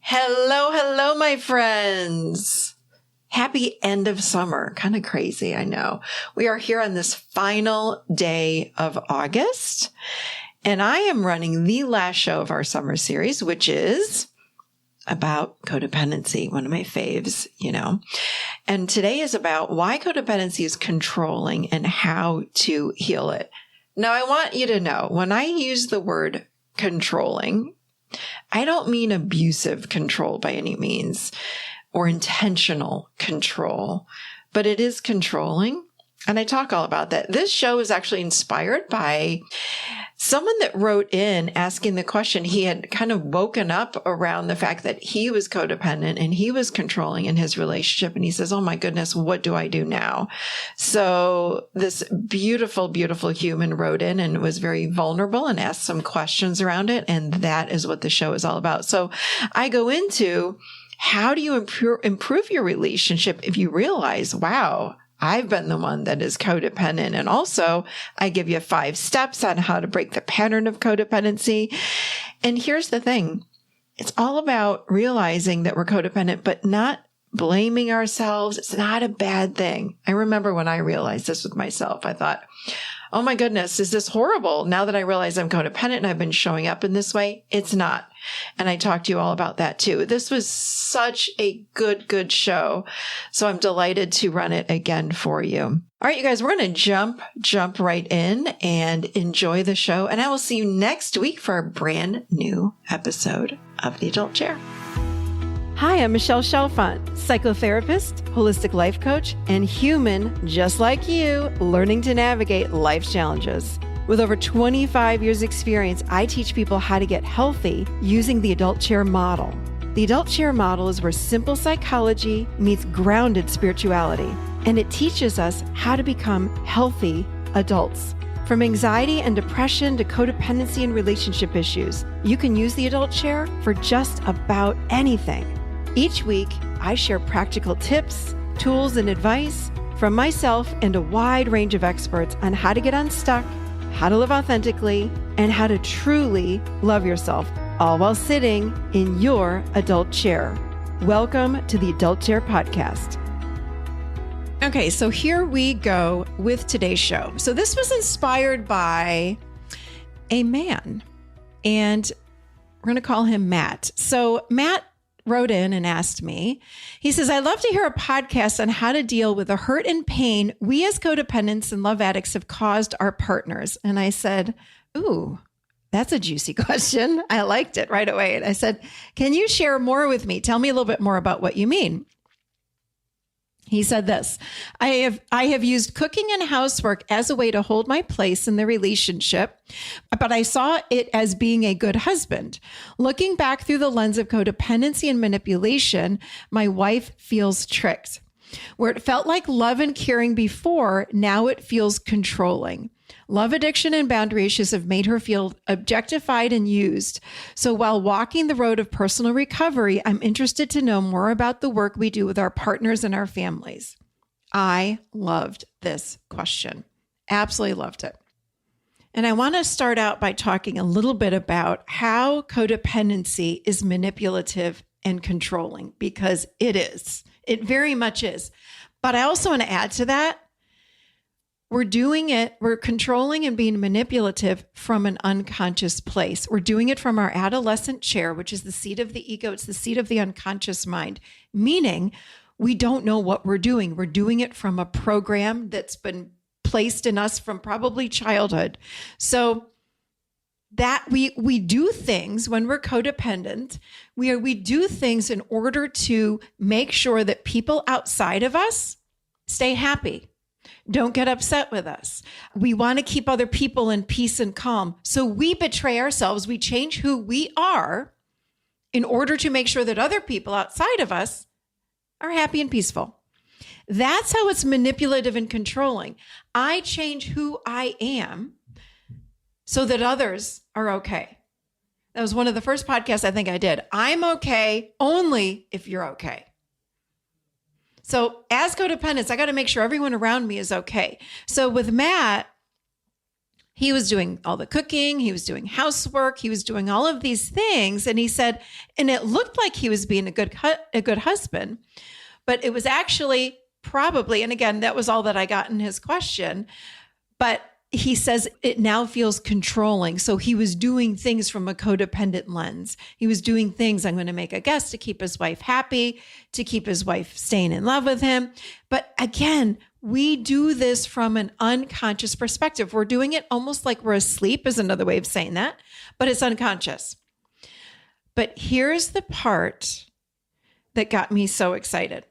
Hello, hello, my friends. Happy end of summer. Kind of crazy, I know. We are here on this final day of August, and I am running the last show of our summer series, which is about codependency, one of my faves, And today is about why codependency is controlling and how to heal it. Now, I want you to know, when I use the word controlling, I don't mean abusive control by any means or intentional control, but it is controlling. And I talk all about that. This show is actually inspired by someone that wrote in asking the question. He had kind of woken up around the fact that he was codependent and he was controlling in his relationship. And he says, oh my goodness, what do I do now? So this beautiful, beautiful human wrote in and was very vulnerable and asked some questions around it. And that is what the show is all about. So I go into how do you improve your relationship if you realize, wow, I've been the one that is codependent. And also I give you 5 steps on how to break the pattern of codependency. And here's the thing. It's all about realizing that we're codependent, but not blaming ourselves. It's not a bad thing. I remember when I realized this with myself, I thought, oh my goodness, is this horrible? Now that I realize I'm codependent and I've been showing up in this way, it's not. And I talked to you all about that too. This was such a good show. So I'm delighted to run it again for you. All right, you guys, we're going to jump right in and enjoy the show. And I will see you next week for a brand new episode of The Adult Chair. Hi, I'm Michelle Chalfant, psychotherapist, holistic life coach, and human just like you, learning to navigate life's challenges. With over 25 years experience, I teach people how to get healthy using the adult chair model. The adult chair model is where simple psychology meets grounded spirituality, and it teaches us how to become healthy adults. From anxiety and depression to codependency and relationship issues, you can use the adult chair for just about anything. Each week, I share practical tips, tools, and advice from myself and a wide range of experts on how to get unstuck, how to live authentically, and how to truly love yourself, all while sitting in your adult chair. Welcome to the Adult Chair Podcast. Okay, so here we go with today's show. So this was inspired by a man, and we're going to call him Matt. So Matt wrote in and asked me, he says, I'd love to hear a podcast on how to deal with the hurt and pain we as codependents and love addicts have caused our partners. And I said, ooh, that's a juicy question. I liked it right away. And I said, can you share more with me? Tell me a little bit more about what you mean. He said this, I have used cooking and housework as a way to hold my place in the relationship, but I saw it as being a good husband. Looking back through the lens of codependency and manipulation, my wife feels tricked. Where it felt like love and caring before, now it feels controlling. Love addiction and boundary issues have made her feel objectified and used. So while walking the road of personal recovery, I'm interested to know more about the work we do with our partners and our families. I loved this question. Absolutely loved it. And I want to start out by talking a little bit about how codependency is manipulative and controlling, because it is. It very much is. But I also want to add to that, we're controlling and being manipulative from an unconscious place. We're doing it from our adolescent chair, which is the seat of the ego. It's the seat of the unconscious mind, meaning we don't know what we're doing. We're doing it from a program that's been placed in us from probably childhood. So that we do things when we're codependent, we do things in order to make sure that people outside of us stay happy. Don't get upset with us. We want to keep other people in peace and calm. So we betray ourselves. We change who we are in order to make sure that other people outside of us are happy and peaceful. That's how it's manipulative and controlling. I change who I am so that others are okay. That was one of the first podcasts I think I did. I'm okay only if you're okay. So as codependents, I got to make sure everyone around me is okay. So with Matt, He was doing all the cooking. He was doing housework. He was doing all of these things. And he said, and it looked like he was being a good husband, but it was actually probably, and again, that was all that I got in his question, but he says it now feels controlling. So he was doing things from a codependent lens. He was doing things, I'm going to make a guess, to keep his wife happy, to keep his wife staying in love with him. But again, we do this from an unconscious perspective. We're doing it almost like we're asleep, is another way of saying that, but it's unconscious. But here's the part that got me so excited.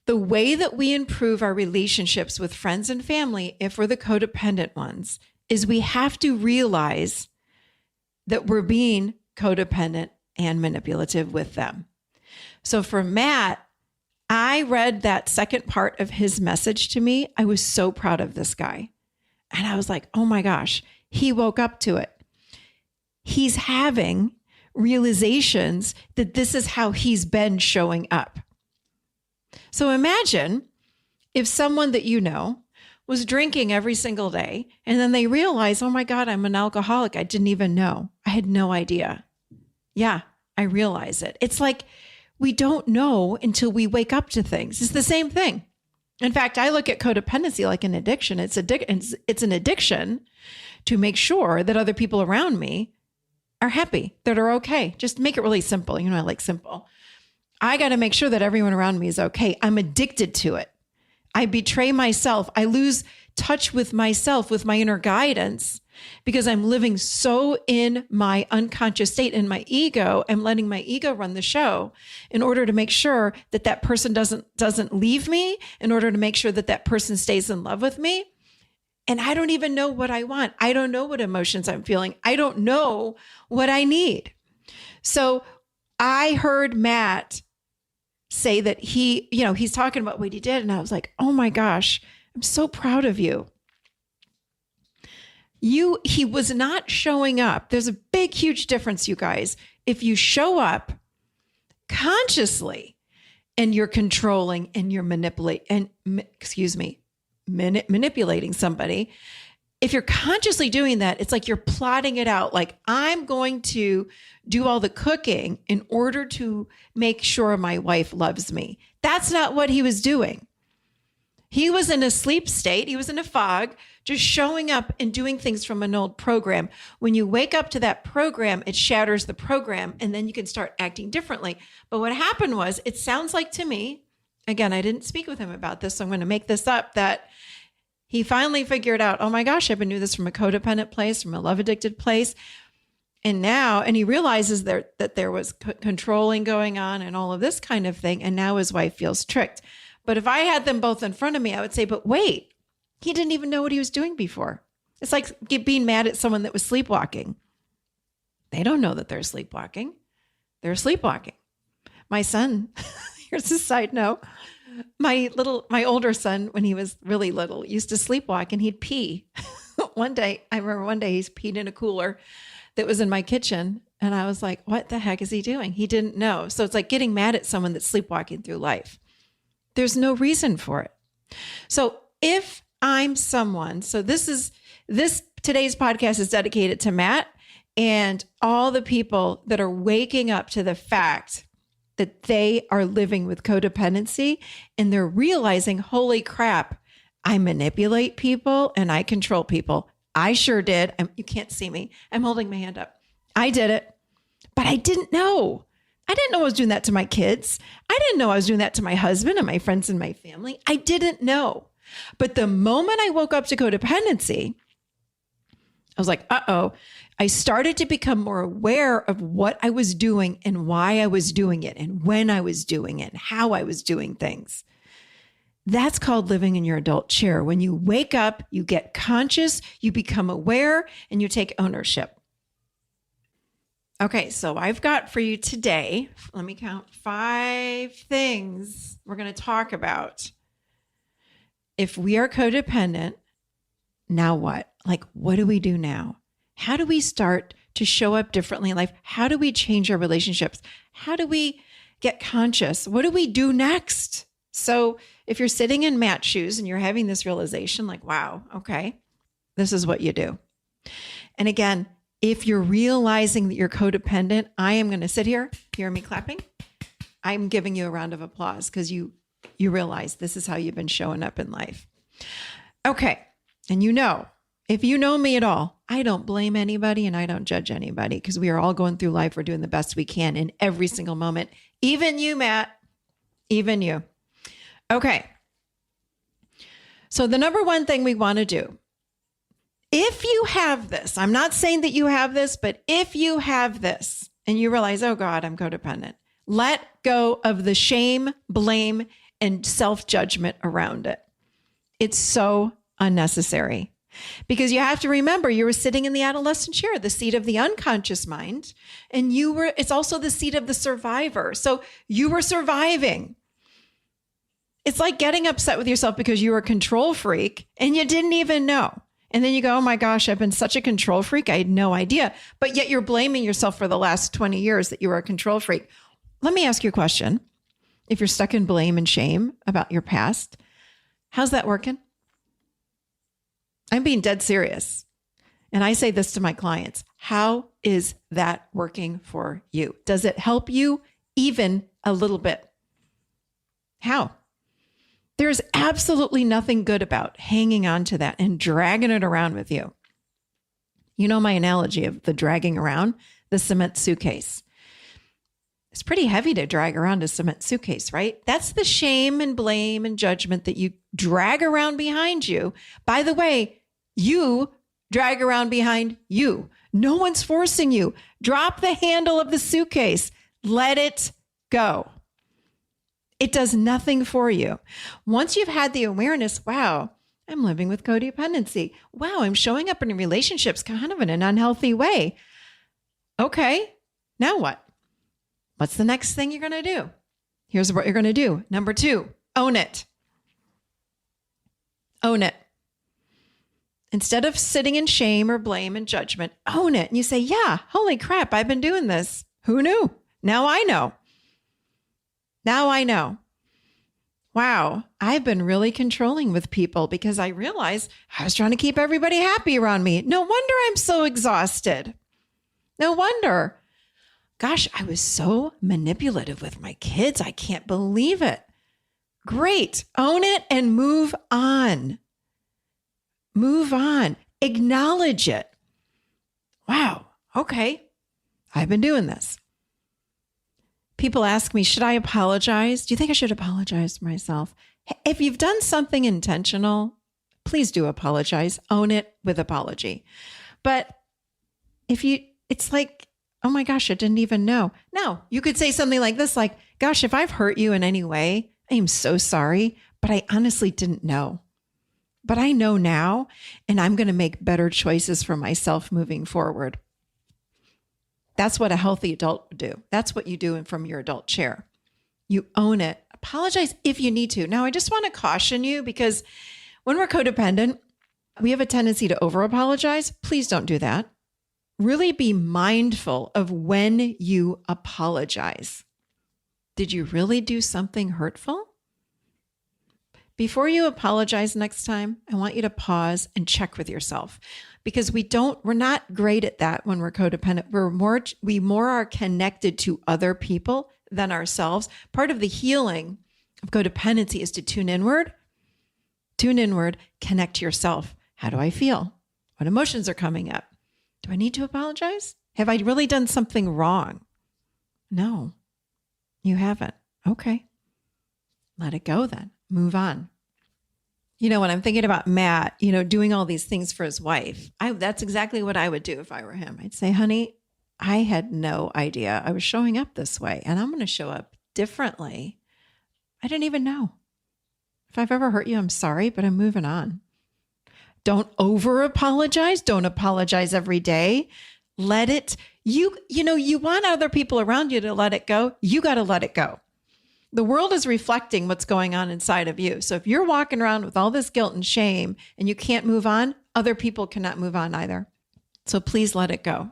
The way that we improve our relationships with friends and family, if we're the codependent ones, is we have to realize that we're being codependent and manipulative with them. So for Matt, I read that second part of his message to me. I was so proud of this guy. And I was like, oh my gosh, he woke up to it. He's having realizations that this is how he's been showing up. So imagine if someone that you know was drinking every single day and then they realize, oh my God, I'm an alcoholic. I didn't even know. I had no idea. Yeah, I realize it. It's like we don't know until we wake up to things. It's the same thing. In fact, I look at codependency like an addiction. It's an addiction to make sure that other people around me are happy, that are okay. Just make it really simple. You know, I like simple. I got to make sure that everyone around me is okay. I'm addicted to it. I betray myself. I lose touch with myself, with my inner guidance, because I'm living so in my unconscious state, in my ego. I'm letting my ego run the show in order to make sure that that person doesn't leave me, in order to make sure that that person stays in love with me. And I don't even know what I want. I don't know what emotions I'm feeling. I don't know what I need. So I heard Matt say that he's talking about what he did. And I was like, oh my gosh, I'm so proud of you. He was not showing up. There's a big, huge difference, you guys. If you show up consciously and you're controlling and you're manipulating somebody, if you're consciously doing that, it's like you're plotting it out. Like, I'm going to do all the cooking in order to make sure my wife loves me. That's not what he was doing. He was in a sleep state. He was in a fog, just showing up and doing things from an old program. When you wake up to that program, it shatters the program, and then you can start acting differently. But what happened was, it sounds like to me, again, I didn't speak with him about this, so I'm going to make this up, that he finally figured out, oh my gosh, I've been doing this from a codependent place, from a love addicted place. And he realizes that there was controlling going on and all of this kind of thing. And now his wife feels tricked. But if I had them both in front of me, I would say, but wait, he didn't even know what he was doing before. It's like being mad at someone that was sleepwalking. They don't know that they're sleepwalking. They're sleepwalking. My son, here's a side note. My older son, when he was really little, used to sleepwalk and he'd pee. I remember one day he's peed in a cooler that was in my kitchen. And I was like, what the heck is he doing? He didn't know. So it's like getting mad at someone that's sleepwalking through life. There's no reason for it. So if I'm someone, today's podcast is dedicated to Matt and all the people that are waking up to the fact that they are living with codependency and they're realizing, holy crap, I manipulate people and I control people. I sure did. You can't see me. I'm holding my hand up. I did it, but I didn't know. I didn't know I was doing that to my kids. I didn't know I was doing that to my husband and my friends and my family. I didn't know. But the moment I woke up to codependency, I was like, uh-oh. I started to become more aware of what I was doing and why I was doing it and when I was doing it and how I was doing things. That's called living in your adult chair. When you wake up, you get conscious, you become aware, and you take ownership. Okay, so I've got for you today, let me count 5 things we're going to talk about. If we are codependent, now what? Like, what do we do now? How do we start to show up differently in life? How do we change our relationships? How do we get conscious? What do we do next? So if you're sitting in Matt's shoes and you're having this realization like, wow, okay, this is what you do. And again, if you're realizing that you're codependent, I am going to sit here, hear me clapping. I'm giving you a round of applause because you realize this is how you've been showing up in life. Okay. And if you know me at all, I don't blame anybody and I don't judge anybody because we are all going through life. We're doing the best we can in every single moment. Even you, Matt, even you. Okay. So the number one thing we want to do, if you have this, I'm not saying that you have this, but if you have this and you realize, oh God, I'm codependent, let go of the shame, blame, and self-judgment around it. It's so unnecessary because you have to remember you were sitting in the adolescent chair, the seat of the unconscious mind, and it's also the seat of the survivor. So you were surviving. It's like getting upset with yourself because you were a control freak and you didn't even know. And then you go, oh my gosh, I've been such a control freak. I had no idea. But yet you're blaming yourself for the last 20 years that you were a control freak. Let me ask you a question. If you're stuck in blame and shame about your past, how's that working? I'm being dead serious. And I say this to my clients. How is that working for you? Does it help you even a little bit? How? There's absolutely nothing good about hanging on to that and dragging it around with you. You know my analogy of the dragging around the cement suitcase. It's pretty heavy to drag around a cement suitcase, right? That's the shame and blame and judgment that you drag around behind you. By the way, you drag around behind you. No one's forcing you. Drop the handle of the suitcase. Let it go. It does nothing for you. Once you've had the awareness, wow, I'm living with codependency. Wow, I'm showing up in relationships kind of in an unhealthy way. Okay, now what? What's the next thing you're going to do? Here's what you're going to do. Number 2, own it. Own it. Instead of sitting in shame or blame and judgment, own it. And you say, yeah, holy crap, I've been doing this. Who knew? Now I know. Now I know. Wow, I've been really controlling with people because I realized I was trying to keep everybody happy around me. No wonder I'm so exhausted. No wonder. Gosh, I was so manipulative with my kids. I can't believe it. Great. Own it and move on. Move on. Acknowledge it. Wow. Okay. I've been doing this. People ask me, should I apologize? Do you think I should apologize to myself? If you've done something intentional, please do apologize. Own it with apology. But it's like, oh my gosh, I didn't even know. No, you could say something like this, like, gosh, if I've hurt you in any way, I am so sorry, but I honestly didn't know. But I know now, and I'm going to make better choices for myself moving forward. That's what a healthy adult would do. That's what you do from your adult chair. You own it. Apologize if you need to. Now, I just want to caution you because when we're codependent, we have a tendency to over-apologize. Please don't do that. Really be mindful of when you apologize. Did you really do something hurtful? Before you apologize next time, I want you to pause and check with yourself because we're not great at that when we're codependent. We more are connected to other people than ourselves. Part of the healing of codependency is to tune inward, connect to yourself. How do I feel? What emotions are coming up? Do I need to apologize? Have I really done something wrong? No, you haven't. Okay. Let it go then. Move on. When I'm thinking about Matt, doing all these things for his wife, that's exactly what I would do if I were him. I'd say, honey, I had no idea I was showing up this way, and I'm going to show up differently. I didn't even know. If I've ever hurt you, I'm sorry, but I'm moving on. Don't over apologize. Don't apologize every day. Let it, you want other people around you to let it go. You got to let it go. The world is reflecting what's going on inside of you. So if you're walking around with all this guilt and shame and you can't move on, other people cannot move on either. So please let it go.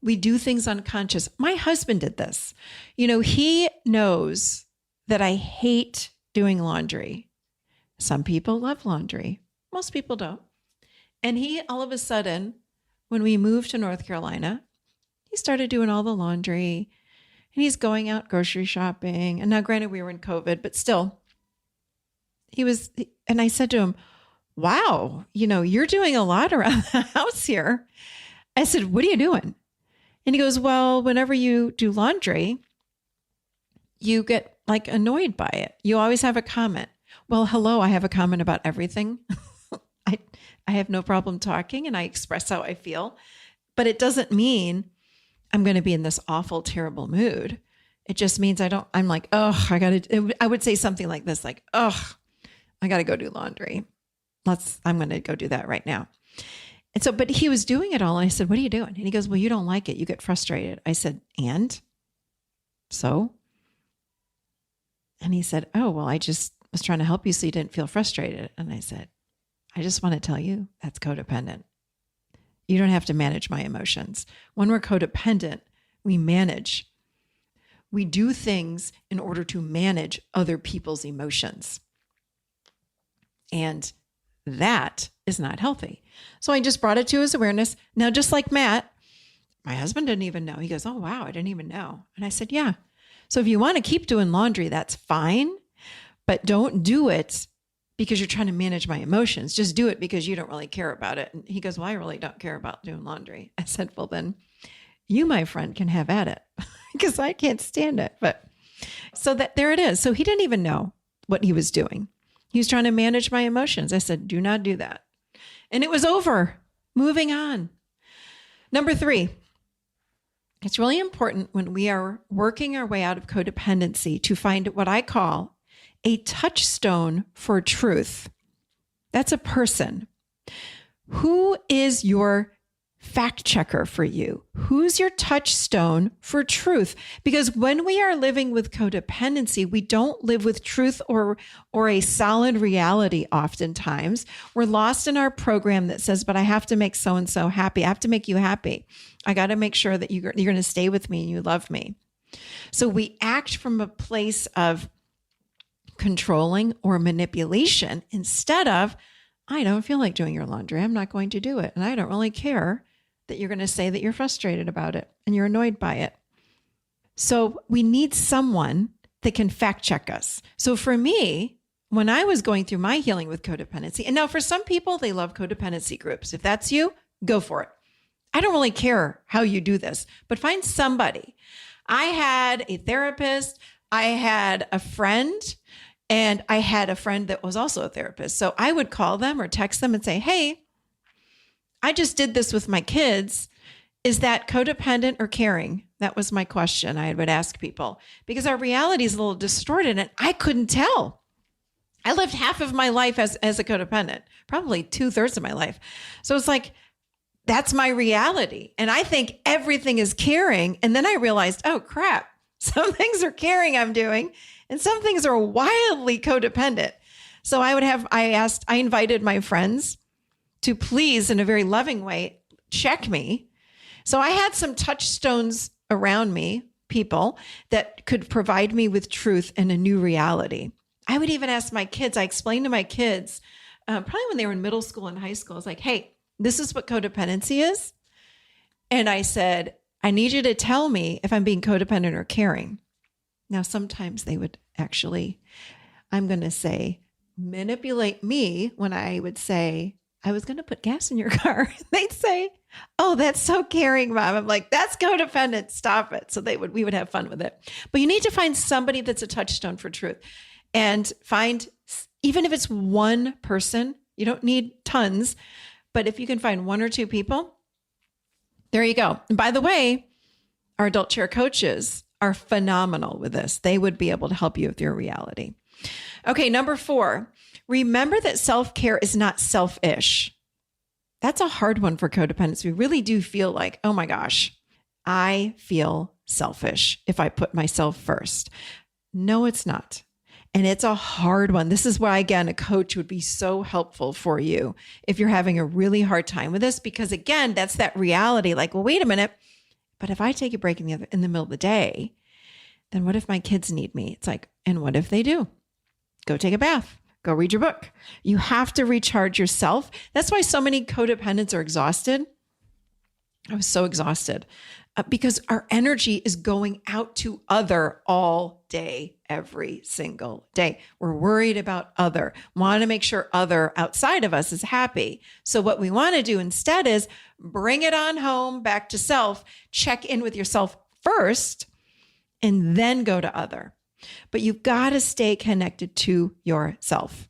We do things unconscious. My husband did this. He knows that I hate doing laundry. Some people love laundry. Most people don't. And he all of a sudden when we moved to North Carolina, he started doing all the laundry and he's going out grocery shopping. And now granted we were in COVID, but still and I said to him, wow, you're doing a lot around the house here. I said, what are you doing? And he goes, well, whenever you do laundry, you get like annoyed by it. You always have a comment. Well, hello, I have a comment about everything. I have no problem talking and I express how I feel, but it doesn't mean I'm going to be in this awful, terrible mood. It just means I'm like, oh, I would say something like this, like, oh, I got to go do laundry. I'm going to go do that right now. And so, but he was doing it all. And I said, what are you doing? And he goes, well, you don't like it. You get frustrated. I said, and so? And he said, oh, well, I just was trying to help you so you didn't feel frustrated. And I said, I just want to tell you that's codependent. You don't have to manage my emotions. When we're codependent, we manage. We do things in order to manage other people's emotions. And that is not healthy. So I just brought it to his awareness. Now, just like Matt, my husband didn't even know. He goes, oh, wow, I didn't even know. And I said, yeah. So if you want to keep doing laundry, that's fine, but don't do it because you're trying to manage my emotions. Just do it because you don't really care about it. And he goes, well, I really don't care about doing laundry. I said, well, then you, my friend, can have at it because I can't stand it. But so there it is. So he didn't even know what he was doing. He was trying to manage my emotions. I said, do not do that. And it was over. Moving on. Number 3, it's really important when we are working our way out of codependency to find what I call a touchstone for truth. That's a person. Who is your fact checker for you? Who's your touchstone for truth? Because when we are living with codependency, we don't live with truth or a solid reality oftentimes. We're lost in our program that says, but I have to make so-and-so happy. I have to make you happy. I got to make sure that you're going to stay with me and you love me. So we act from a place of controlling or manipulation instead of, I don't feel like doing your laundry. I'm not going to do it. And I don't really care that you're going to say that you're frustrated about it and you're annoyed by it. So we need someone that can fact check us. So for me, when I was going through my healing with codependency, and now for some people, they love codependency groups. If that's you, go for it. I don't really care how you do this, but find somebody. I had a therapist, I had a friend, and I had a friend that was also a therapist. So I would call them or text them and say, hey, I just did this with my kids. Is that codependent or caring? That was my question I would ask people because our reality is a little distorted and I couldn't tell. I lived half of my life as a codependent, probably 2/3 of my life. So it's like, that's my reality. And I think everything is caring. And then I realized, oh crap, some things are caring I'm doing and some things are wildly codependent. So I invited my friends to please, in a very loving way, check me. So I had some touchstones around me, people that could provide me with truth and a new reality. I would even ask my kids, I explained to my kids, probably when they were in middle school and high school, I was like, hey, this is what codependency is. And I said, I need you to tell me if I'm being codependent or caring. Now, sometimes they would actually, I'm going to say, manipulate me when I would say, I was going to put gas in your car. They'd say, oh, that's so caring, Mom. I'm like, that's codependent. Stop it. So we would have fun with it. But you need to find somebody that's a touchstone for truth and find, even if it's one person, you don't need tons, but if you can find 1 or 2 people, there you go. And by the way, our adult chair coaches are phenomenal with this. They would be able to help you with your reality. Okay, number 4, remember that self-care is not selfish. That's a hard one for codependents. We really do feel like, oh my gosh, I feel selfish if I put myself first. No, it's not. And it's a hard one. This is why, again, a coach would be so helpful for you if you're having a really hard time with this, because again, that's that reality. Like, well, wait a minute, but if I take a break in the middle of the day, then what if my kids need me? It's like, and what if they do? Go take a bath. Go read your book. You have to recharge yourself. That's why so many codependents are exhausted. I was so exhausted because our energy is going out to other all day, every single day. We're worried about other, want to make sure other outside of us is happy. So what we want to do instead is bring it on home, back to self, check in with yourself first, and then go to other. But you've got to stay connected to yourself.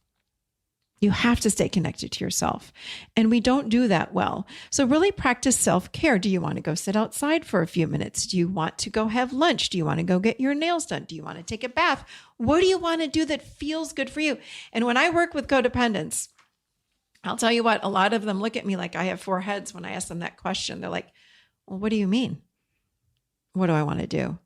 You have to stay connected to yourself. And we don't do that well. So really practice self-care. Do you want to go sit outside for a few minutes? Do you want to go have lunch? Do you want to go get your nails done? Do you want to take a bath? What do you want to do that feels good for you? And when I work with codependents, I'll tell you what, a lot of them look at me like I have four heads when I ask them that question. They're like, well, what do you mean? What do I want to do?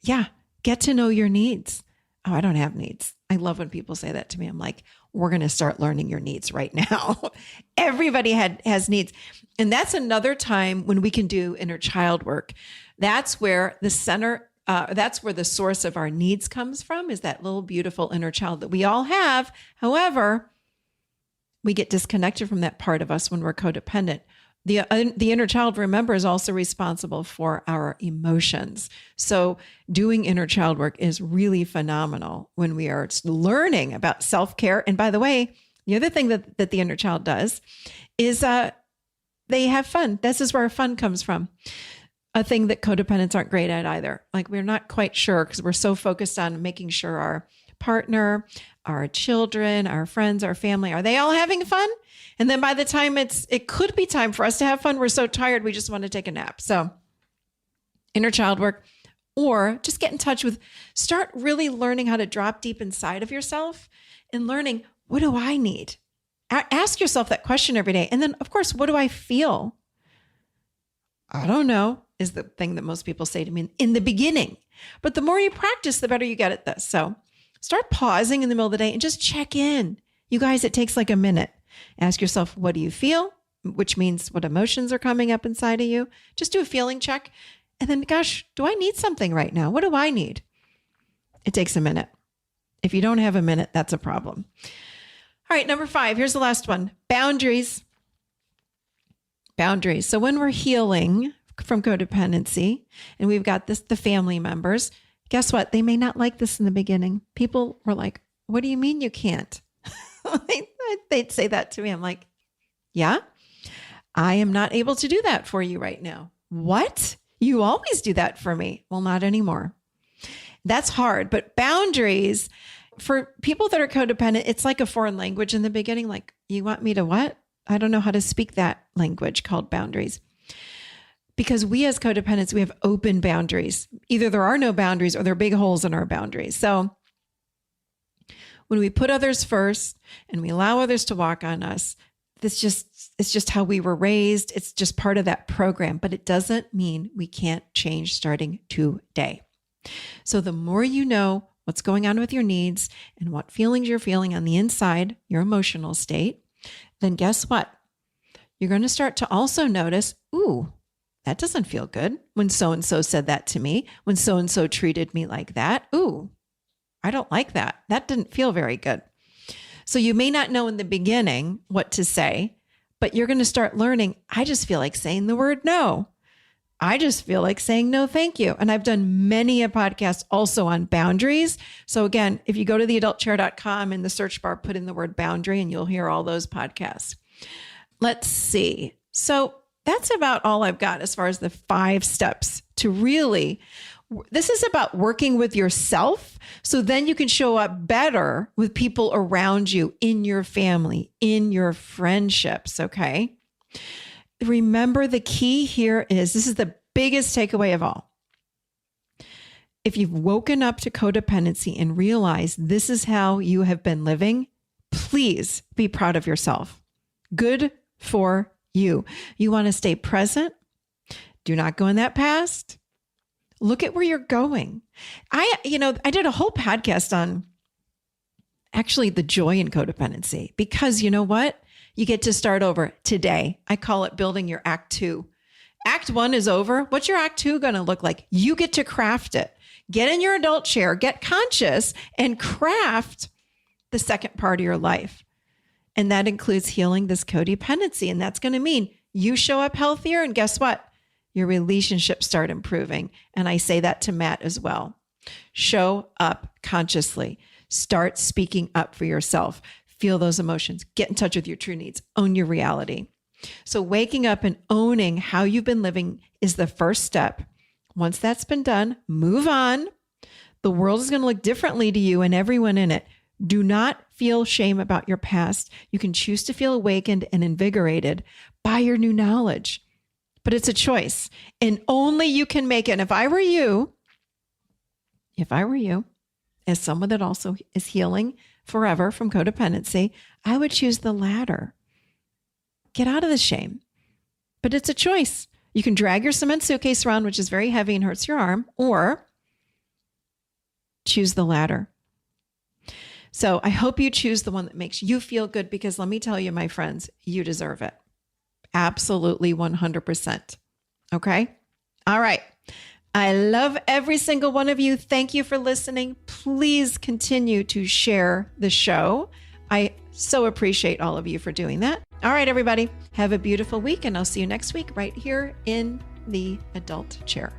Yeah, get to know your needs. Oh, I don't have needs. I love when people say that to me. I'm like, we're going to start learning your needs right now. Everybody has needs. And that's another time when we can do inner child work. That's where the center, that's where the source of our needs comes from, is that little beautiful inner child that we all have. However, we get disconnected from that part of us when we're codependent. The inner child, remember, is also responsible for our emotions. So doing inner child work is really phenomenal when we are learning about self-care. And by the way, the other thing that the inner child does is they have fun. This is where fun comes from. A thing that codependents aren't great at either. Like, we're not quite sure because we're so focused on making sure our partner, our children, our friends, our family, are they all having fun? And then by the time it could be time for us to have fun, we're so tired, we just want to take a nap. So inner child work, or just get in touch with, start really learning how to drop deep inside of yourself and learning, what do I need? Ask yourself that question every day. And then, of course, what do I feel? I don't know, is the thing that most people say to me in the beginning. But the more you practice, the better you get at this. So start pausing in the middle of the day and just check in. You guys, it takes like a minute. Ask yourself, what do you feel? Which means what emotions are coming up inside of you. Just do a feeling check. And then, gosh, do I need something right now? What do I need? It takes a minute. If you don't have a minute, that's a problem. All right, number 5, here's the last one. Boundaries. Boundaries. So when we're healing from codependency and we've got the family members, guess what? They may not like this in the beginning. People were like, what do you mean you can't? They'd say that to me. I'm like, yeah, I am not able to do that for you right now. What? You always do that for me. Well, not anymore. That's hard. But boundaries for people that are codependent, it's like a foreign language in the beginning. Like, you want me to what? I don't know how to speak that language called boundaries. Because we as codependents, we have open boundaries. Either there are no boundaries or there are big holes in our boundaries. So when we put others first and we allow others to walk on us, it's just how we were raised. It's just part of that program, but it doesn't mean we can't change starting today. So the more you know what's going on with your needs and what feelings you're feeling on the inside, your emotional state, then guess what? You're going to start to also notice, ooh, that doesn't feel good when so-and-so said that to me, when so-and-so treated me like that. Ooh, I don't like that. That didn't feel very good. So you may not know in the beginning what to say, but you're going to start learning, I just feel like saying the word no. I just feel like saying no, thank you. And I've done many a podcast also on boundaries. So again, if you go to theadultchair.com in the search bar, put in the word boundary and you'll hear all those podcasts. Let's see. So that's about all I've got as far as the 5 steps to really, this is about working with yourself. So then you can show up better with people around you, in your family, in your friendships. Okay. Remember, the key here is, this is the biggest takeaway of all. If you've woken up to codependency and realized this is how you have been living, please be proud of yourself. Good for you. You want to stay present. Do not go in that past. Look at where you're going. I did a whole podcast on actually the joy in codependency, because you know what? You get to start over today. I call it building your Act 2. Act 1 is over. What's your Act 2 going to look like? You get to craft it. Get in your adult chair, get conscious, and craft the second part of your life. And that includes healing this codependency. And that's going to mean you show up healthier. And guess what? your relationships start improving. And I say that to Matt as well. Show up consciously. Start speaking up for yourself. Feel those emotions. Get in touch with your true needs. Own your reality. So waking up and owning how you've been living is the first step. Once that's been done, move on. The world is going to look differently to you and everyone in it. Do not feel shame about your past. You can choose to feel awakened and invigorated by your new knowledge. But it's a choice, and only you can make it. And if I were you, as someone that also is healing forever from codependency, I would choose the latter. Get out of the shame. But it's a choice. You can drag your cement suitcase around, which is very heavy and hurts your arm, or choose the latter. So I hope you choose the one that makes you feel good, because let me tell you, my friends, you deserve it. Absolutely 100%. Okay? All right. I love every single one of you. Thank you for listening. Please continue to share the show. I so appreciate all of you for doing that. All right, everybody. Have a beautiful week, and I'll see you next week right here in the adult chair.